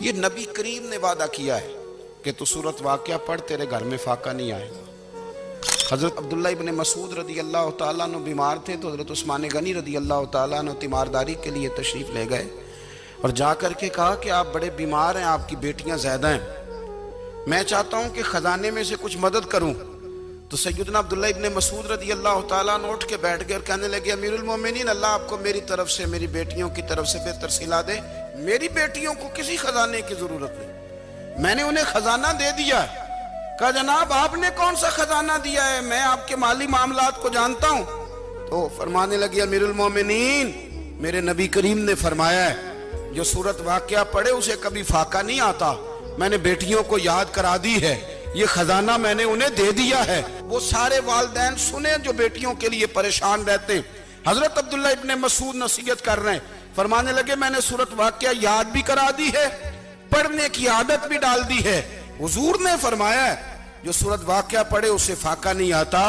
یہ نبی کریم نے وعدہ کیا ہے کہ تو سورت واقعہ پڑھ، تیرے گھر میں فاقہ نہیں آئے گا۔ حضرت عبداللہ ابن مسعود رضی اللہ تعالیٰ عنہ بیمار تھے تو حضرت عثمان غنی رضی اللہ تعالیٰ عنہ تیمارداری کے لیے تشریف لے گئے اور جا کر کے کہا کہ آپ بڑے بیمار ہیں، آپ کی بیٹیاں زیادہ ہیں، میں چاہتا ہوں کہ خزانے میں سے کچھ مدد کروں۔ تو سیدنا عبداللہ ابن مسعود رضی اللہ تعالیٰ عنہ اٹھ کے بیٹھ گئے اور کہنے لگے، امیر المومنین، اللہ آپ کو میری طرف سے، میری بیٹیوں کی طرف سے بہتر صلہ دے، میری بیٹیوں کو کسی خزانے کی ضرورت نہیں، میں نے انہیں خزانہ دے دیا ہے۔ کہا جناب آپ نے کون سا خزانہ دیا ہے، میں آپ کے مالی معاملات کو جانتا ہوں۔ تو فرمانے لگے، امیر المومنین، میرے نبی کریم نے فرمایا ہے جو سورت واقعہ پڑھے اسے کبھی فاقہ نہیں آتا، میں نے بیٹیوں کو یاد کرا دی ہے، یہ خزانہ میں نے انہیں دے دیا ہے۔ وہ سارے والدین سنیں جو بیٹیوں کے لیے پریشان رہتے ہیں۔ حضرت عبداللہ ابن مسعود نصیحت کر رہے ہیں، فرمانے لگے میں نے سورت واقعہ یاد بھی کرا دی ہے، پڑھنے کی عادت بھی ڈال دی ہے۔ حضور نے فرمایا ہے جو سورت واقعہ پڑھے اسے فاقہ نہیں آتا۔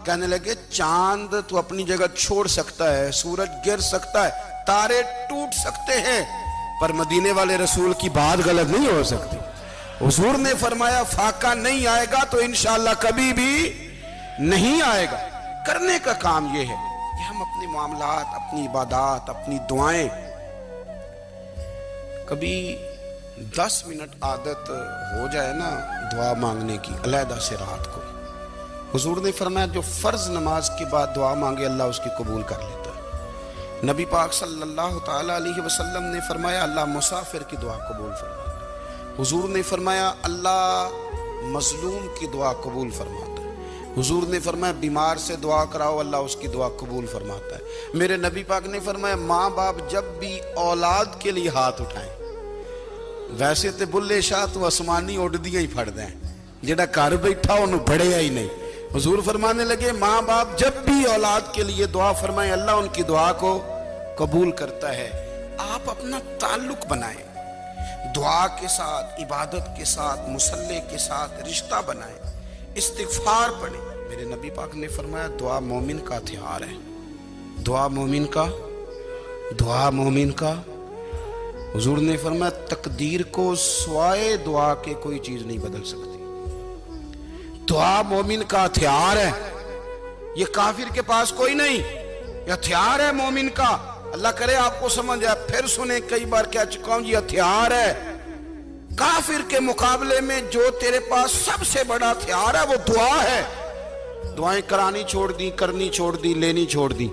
کہنے لگے چاند تو اپنی جگہ چھوڑ سکتا ہے، سورج گر سکتا ہے، تارے ٹوٹ سکتے ہیں، پر مدینے والے رسول کی بات غلط نہیں ہو سکتی۔ حضور نے فرمایا فاقہ نہیں آئے گا تو انشاءاللہ کبھی بھی نہیں آئے گا۔ کرنے کا کام یہ ہے کہ ہم اپنے معاملات، اپنی عبادات، اپنی دعائیں کبھی 10 منٹ عادت ہو جائے نا دعا مانگنے کی علیحدہ سے رات کو۔ حضور نے فرمایا جو فرض نماز کے بعد دعا مانگے اللہ اس کی قبول کر لیتا ہے۔ نبی پاک صلی اللہ تعالیٰ علیہ وسلم نے فرمایا اللہ مسافر کی دعا قبول فرماتا ہے۔ حضور نے فرمایا اللہ مظلوم کی دعا قبول فرماتا ہے۔ حضور نے فرمایا بیمار سے دعا کراؤ اللہ اس کی دعا قبول فرماتا ہے۔ میرے نبی پاک نے فرمایا ماں باپ جب بھی اولاد کے لیے ہاتھ اٹھائیں، ویسے تے بلے شاہ تو آسمانی اڑ دیا ہی پھڑ دیں، جڑا گھر بیٹھا انہوں بڑھیا ہی نہیں۔ حضور فرمانے لگے ماں باپ جب بھی اولاد کے لیے دعا فرمائیں اللہ ان کی دعا کو قبول کرتا ہے۔ آپ اپنا تعلق بنائیں، دعا کے ساتھ، عبادت کے ساتھ، مصلی کے ساتھ رشتہ بنائیں، استغفار پڑھیں۔ میرے نبی پاک نے فرمایا دعا مومن کا ہتھیار ہے، دعا مومن کا۔ حضور نے فرمایا تقدیر کو سوائے دعا کے کوئی چیز نہیں بدل سکتی۔ دعا مومن کا ہتھیار ہے، یہ کافر کے پاس کوئی نہیں، یہ ہتھیار ہے مومن کا۔ اللہ کرے آپ کو سمجھ آئے، پھر سنیں، کئی بار کہہ چکا ہوں یہ ہتھیار ہے۔ کافر کے مقابلے میں جو تیرے پاس سب سے بڑا ہتھیار ہے وہ دعا ہے۔ دعائیں کرانی چھوڑ دی، کرنی چھوڑ دی، لینی چھوڑ دی۔